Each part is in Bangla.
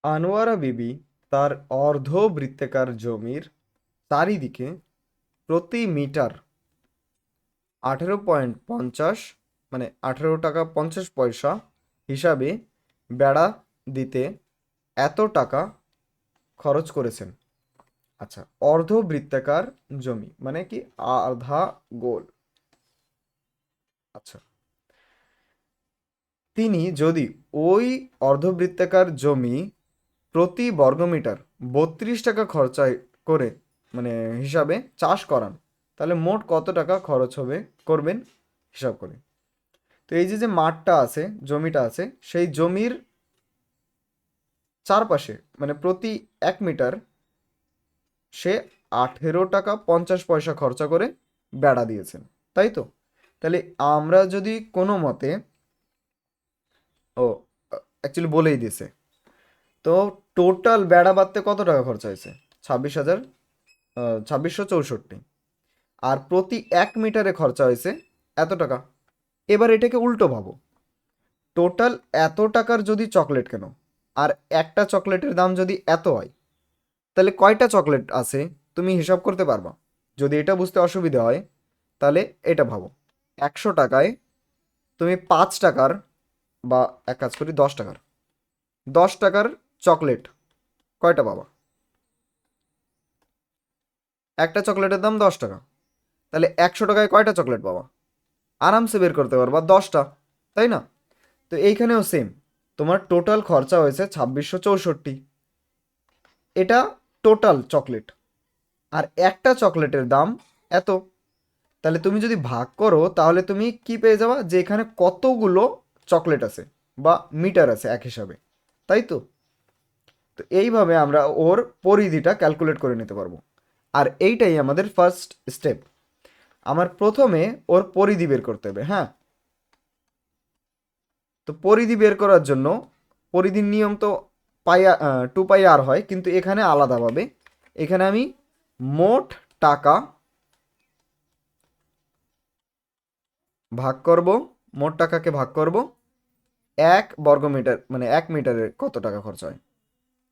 আনোয়ারা বিবি তার অর্ধবৃত্তাকার জমির চারিদিকে প্রতি মিটার 18.50 মানে 18 টাকা 50 পয়সা হিসাবে বেড়া দিতে এত টাকা খরচ করেছেন। আচ্ছা, অর্ধবৃত্তাকার জমি মানে কি? আধা গোল। আচ্ছা, তিনি যদি ওই অর্ধবৃত্তাকার জমি প্রতি বর্গমিটার 32 টাকা খরচায় করে মানে হিসাবে চাষ করান, তাহলে মোট কত টাকা খরচ হবে করবেন হিসাব করে। তো এই যে যে মাঠটা আছে, জমিটা আছে, সেই জমির চারপাশে মানে প্রতি 1 মিটার সে 18 টাকা 50 পয়সা খরচা করে বেড়া দিয়েছেন, তাই তো? তাহলে আমরা যদি কোনো মতে, ও অ্যাকচুয়ালি বলেই দিয়েছে, তো টোটাল বেড়া বাঁধতে কত টাকা খরচা হয়েছে? 26,000, 2664। আর প্রতি 1 মিটারে খরচা হয়েছে এত টাকা। এবার এটাকে উল্টো ভাবো, টোটাল এত টাকার যদি চকলেট কেন, আর একটা চকলেটের দাম যদি এত হয়, তাহলে কয়টা চকলেট আছে তুমি হিসাব করতে পারবা? যদি এটা বুঝতে অসুবিধা হয়, তাহলে এটা ভাবো, 100 টাকায় তুমি 5 টাকার, বা এক কাজ করি 10 টাকার, 10 টাকার চকলেট কয়টা পাবা? একটা চকলেটের দাম 10 টাকা, তাহলে 100 টাকায় কয়টা চকলেট পাবা? আরামসে বের করতে পারবা 10টা, তাই না? তো এইখানেও সেম, তোমার টোটাল খরচা হয়েছে 2664। এটা টোটাল চকলেট, আর একটা চকলেটের দাম এত। তাহলে তুমি যদি ভাগ করো, তাহলে তুমি কি পেয়ে যাবা, যে এখানে কতগুলো চকলেট আছে বা মিটার আছে এক হিসাবে, তাই তো? তো এইভাবে আমরা ওর পরিধিটা ক্যালকুলেট করে নিতে পারবো। আর এইটাই আমাদের ফার্স্ট স্টেপ। আমার প্রথমে ওর পরিধি বের করতে হবে, হ্যাঁ। তো পরিধি বের করার জন্য পরিধির নিয়ম তো পাই, 2 পাই আর হয়, কিন্তু এখানে আলাদাভাবে। এখানে আমি মোট টাকা ভাগ করব, মোট টাকাকে ভাগ করব 1 বর্গমিটার, মানে 1 মিটারে কত টাকা খরচ হয়,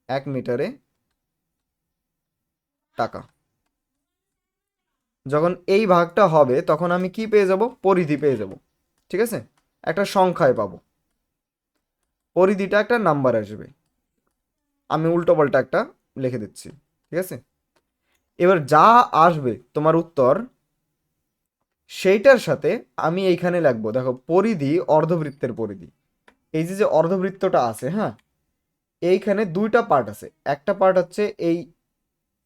1 মিটারে টাকা। যখন এই ভাগটা হবে, তখন আমি কি পেয়ে যাব? পরিধি পেয়ে যাব। ঠিক আছে, একটা সংখ্যায় পাবো, পরিধিটা একটা নাম্বার আসবে। আমি উল্টো পাল্টা একটা লিখে দিচ্ছি, ঠিক আছে? এবার যা আসবে তোমার উত্তর, সেইটার সাথে আমি এইখানে লিখবো, দেখো, পরিধি, অর্ধবৃত্তের পরিধি। এই যে যে অর্ধবৃত্তটা আছে, হ্যাঁ, এইখানে দুইটা পার্ট আছে। একটা পার্ট হচ্ছে এই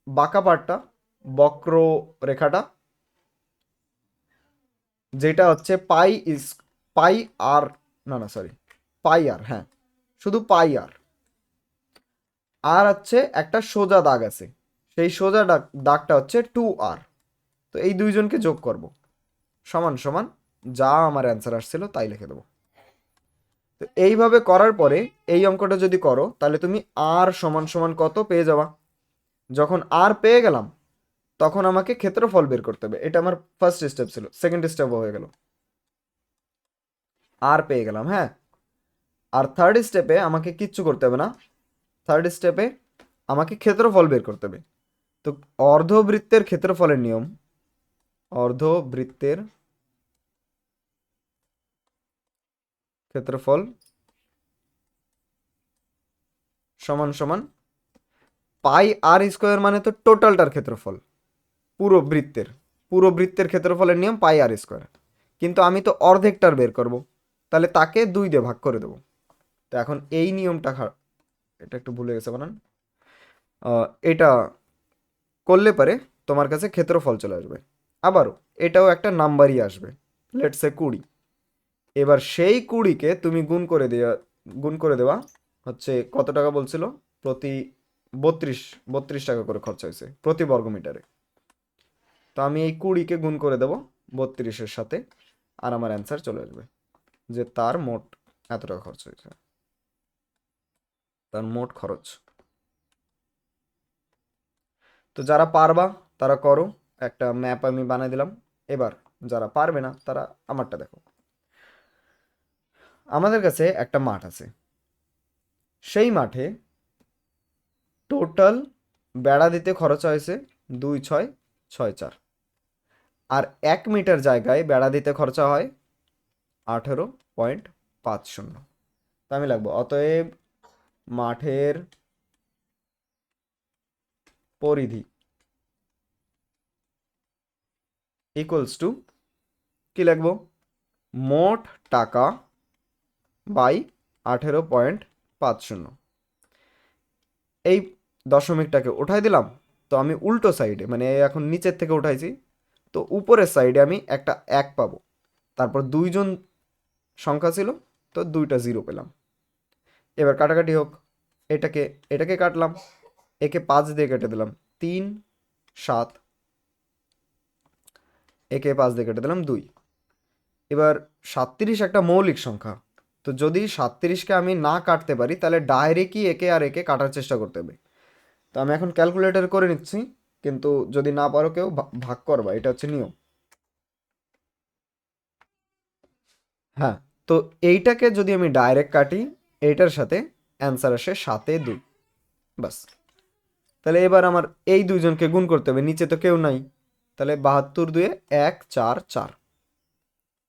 বাঁকা পার্টটা, বক্র রেখাটা, যেটা হচ্ছে পাই আর, না না সরি, পাই আর, হ্যাঁ, শুধু পাই আর। আর হচ্ছে একটা সোজা দাগ আছে, সেই সোজা দাগটা হচ্ছে 2r। তো এই দুইজনকে যোগ করব, সমান সমান যা আমার অ্যান্সার আসছিল তাই লিখে দেবো। তো এইভাবে করার পরে এই অঙ্কটা যদি করো, তাহলে তুমি আর সমান সমান কত পেয়ে যাবা। যখন আর পেয়ে গেলাম, তখন আমাকে ক্ষেত্রফল বের করতে হবে। এটা আমার ফার্স্ট স্টেপ ছিল, সেকেন্ড স্টেপও হয়ে গেল, আর পেয়ে গেলাম, হ্যাঁ। আর থার্ড স্টেপে আমাকে কিচ্ছু করতে হবে না। থার্ড স্টেপে আমাকে ক্ষেত্রফল বের করতে হবে। তো অর্ধবৃত্তের ক্ষেত্রফলের নিয়ম, অর্ধবৃত্তের ক্ষেত্রফল সমান সমান পাই আর স্কোয়ার, মানে তো টোটালটার ক্ষেত্রফল, পুরো বৃত্তের, পুরো বৃত্তের ক্ষেত্রফলের নিয়ম পাই আর স্কোয়ার। কিন্তু আমি তো অর্ধেকটার বের করব, তাহলে তাকে 2 দিয়ে ভাগ করে দেবো। তো এখন এই নিয়মটা এটা একটু ভুলে গেছে বানান। এটা করলে পারে তোমার কাছে ক্ষেত্রফল চলে আসবে। আবারও এটাও একটা নাম্বারই আসবে, লেটস সে 20। এবার সেই 20কে তুমি গুণ করে দেওয়া হচ্ছে, কত টাকা বলছিল? প্রতি 32 32 টাকা করে খরচা হয়েছে প্রতি বর্গমিটারে। তো আমি এই 20কে গুণ করে দেবো 32-এর সাথে, আর আমার অ্যান্সার চলে আসবে যে তার মোট এত টাকা খরচ হয়েছে, তার মোট খরচ। তো যারা পারবা তারা করো, একটা ম্যাপ আমি বানিয়ে দিলাম। এবার যারা পারবে না তারা আমারটা দেখো। আমাদের কাছে একটা মাঠ আছে, সেই মাঠে টোটাল বেড়া দিতে খরচ হয়েছে 2664, আর 1 মিটার জায়গায় বেড়া দিতে খরচা হয় 18.50। তো আমি লাগবো অতএব মাঠের পরিধি ইকুয়ালস টু, কি লাগবো, মোট টাকা বাই 18.50। এই দশমিকটাকে উঠাই দিলাম, তো আমি উল্টো সাইডে মানে এখন নিচের থেকে উঠাইছি, তো উপরের সাইডে আমি একটা 1 পাবো। তারপর দুইজন সংখ্যা ছিল, তো দুইটা জিরো পেলাম। এবার কাটাকাটি হোক, এটাকে এটাকে কাটলাম, একে 5 দিয়ে কেটে দিলাম 3 7, একে 5 দিয়ে কেটে দিলাম 2। এবার 37 একটা মৌলিক সংখ্যা, তো যদি 37কে আমি না কাটতে পারি তাহলে ডাইরেক্টই একে আর একে কাটার চেষ্টা করতে হবে। তো আমি এখন ক্যালকুলেটর করে নিচ্ছি, কিন্তু যদি না পারো কেউ ভাগ করবা, এটা হচ্ছে নিয়ম। হ্যাঁ, তো এইটাকে যদি আমি ডাইরেক্ট কাটি, এইটার সাথে অ্যান্সার আসে 7-2। বাস। তাহলে এবার আমার এই দুইজনকে গুণ করতে হবে, নিচে তো কেউ নাই, তাহলে 72 × 2 = 144।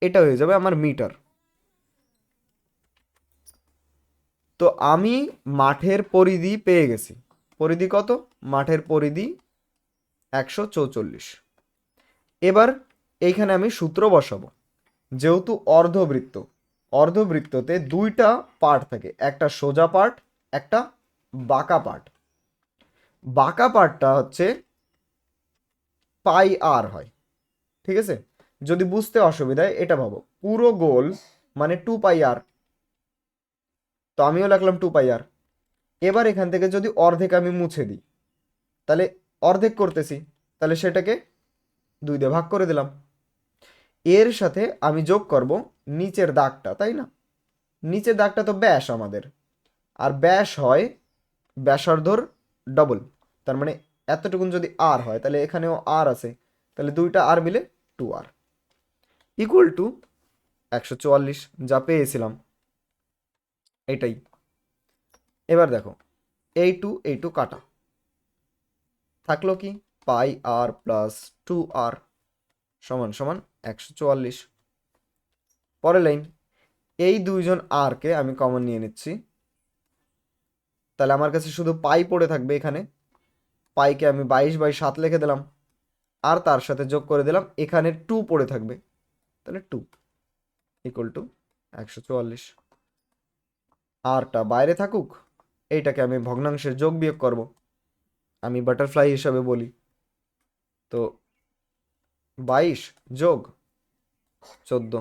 এটা হয়ে যাবে আমার মিটার। তো আমি মাঠের পরিধি পেয়ে গেছি। পরিধি কত? মাঠের পরিধি 144। এবার এইখানে আমি সূত্র বসাবো। যেহেতু অর্ধবৃত্ত, অর্ধবৃত্ততে দুইটা পার্ট থাকে, একটা সোজা পার্ট, একটা বাঁকা পার্ট। বাঁকা পার্টটা হচ্ছে পাই আর হয়, ঠিক আছে? যদি বুঝতে অসুবিধায় এটা ভাবো, পুরো গোল মানে 2 পাই আর, তো আমিও লাগলাম 2 পাই আর। এবার এখান থেকে যদি অর্ধেক আমি মুছে দিই, তাহলে অর্ধেক করতেছি, তাহলে সেটাকে 2 দিয়ে ভাগ করে দিলাম। এর সাথে আমি যোগ করব নিচের দাগটা, তাই না? নিচের দাগটা তো ব্যাস আমাদের, আর ব্যাস হয় ব্যাসার্ধর ডবল। তার মানে এতটুকুন যদি আর হয়, তাহলে এখানেও আর আছে, তাহলে দুইটা আর মিলে 2r ইকুয়াল টু 144, যা পেয়েছিলাম এটাই। এবার দেখো, এই টু কাটা, থাকলো কি, পাই আর প্লাস 2r সমান সমান 144। পরের লাইন, এই দুইজন আর কে আমি কমন নিয়ে নিচ্ছি, তাহলে আমার কাছে শুধু পাই পড়ে থাকবে এখানে। পাইকে আমি 22/7 লিখে দিলাম, আর তার সাথে যোগ করে দিলাম এখানে 2 পড়ে থাকবে, তাহলে 2 ইকুয়াল টু 144। আরটা বাইরে থাকুক, এইটাকে আমি ভগ্নাংশের যোগ বিয়োগ করব, আমি বাটারফ্লাই হিসাবে বলি। তো 22 যোগ 14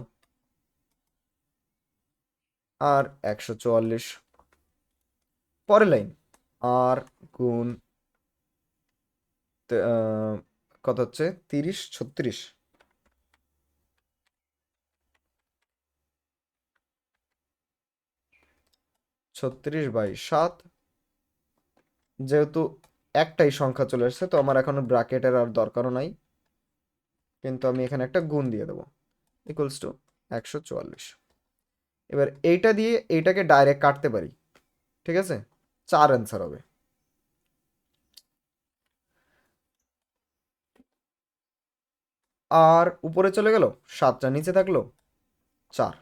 আর 144। পরের লাইন, আর গুণ কত হচ্ছে, 30 36, 36/7। যেহেতু একটাই সংখ্যা চলে এসেছে, তো আমার এখন ব্র্যাকেটের আর দরকারও নাই, কিন্তু আমি এখানে একটা গুণ দিয়ে দেবো, ইকুয়ালস টু 144। এবার এইটা দিয়ে এইটাকে ডাইরেক্ট কাটতে পারি, ঠিক আছে? 4 অ্যান্সার হবে। আর উপরে চলে গেল, 7টা নিচে থাকলো 4।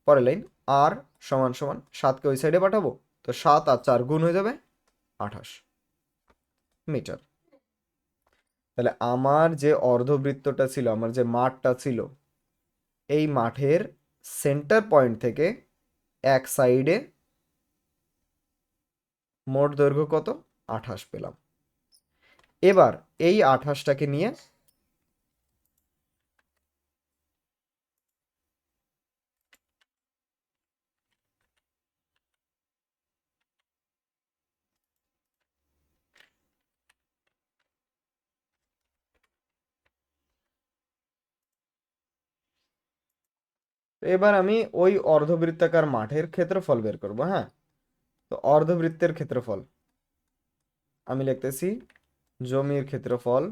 পরের লাইন, আর সমান সমান 7কে ওই সাইডে পাঠাবো, তো 7 আর 4 গুণ হয়ে যাবে 28 মিটার। তাহলে আমার যে অর্ধবৃত্তটা ছিল, আমার যে মাঠটা ছিল, এই মাঠের সেন্টার পয়েন্ট থেকে এক সাইডে মোট দৈর্ঘ্য কত, 28 পেলাম। এবার এই 28টাকে নিয়ে এবার আমি ওই অর্ধবৃত্তাকার মাঠের ক্ষেত্রফল বের করব। হ্যাঁ, তো অর্ধবৃত্তের ক্ষেত্রফল আমি লিখতেছি, জমির ক্ষেত্রফল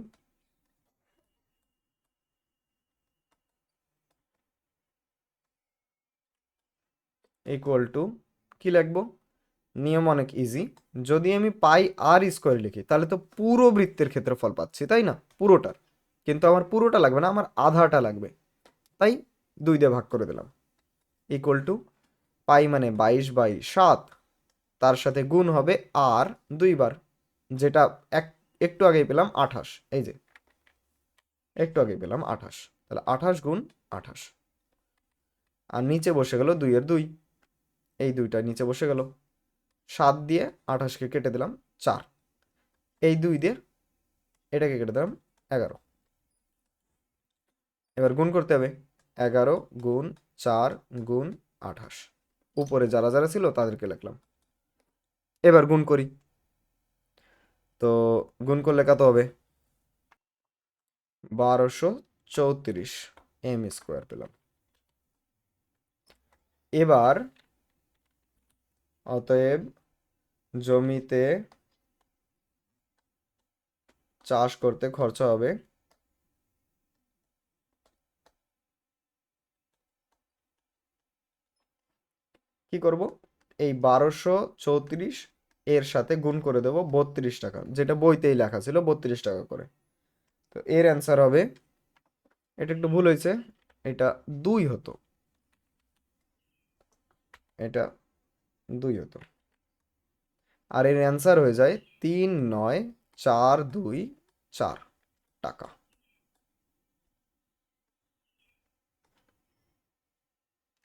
ইকুয়াল টু, কি লিখবো, নিয়ম অনেক ইজি। যদি আমি পাই আর স্কোয়ার লিখি তাহলে তো পুরো বৃত্তের ক্ষেত্রফল পাচ্ছি, তাই না? পুরোটার। কিন্তু আমার পুরোটা লাগবে না, আমার আধাটা লাগবে। তাই 2 দিয়ে ভাগ করে দিলাম। ইকুয়াল টু পাই মানে 22/7, তার সাথে গুণ হবে আর 2 বার, যেটা একটু আগেই পেলাম 28। এই যে একটু আগেই পেলাম 28, তাহলে 28 গুণ 28। আর নিচে বসে গেল 2 এর 2, এই 2টা নিচে বসে গেল। 7 দিয়ে 28কে কেটে দিলাম 4, এই 2 দিয়ে এটাকে কেটে দিলাম 11। এবার গুণ করতে হবে, 11 গুণ 4 গুণ 28। উপরে যারা যারা ছিল তাদেরকে লিখলাম। এবার গুণ করি, তো গুণ করলে কত হবে? 1234 এম স্কোয়ার পেলাম। এবার অতএব জমিতে চাষ করতে খরচা হবে কি করব, এই 1234 এর সাথে গুণ করে দেব 32 টাকা, যেটা বইতেই লেখা ছিল 32 টাকা করে। তো এর অ্যান্সার হবে, এটা একটু ভুল হয়েছে, এটা 2 হতো, এটা 2 হতো। আর এর অ্যান্সার হয়ে যায় 3942 টাকা।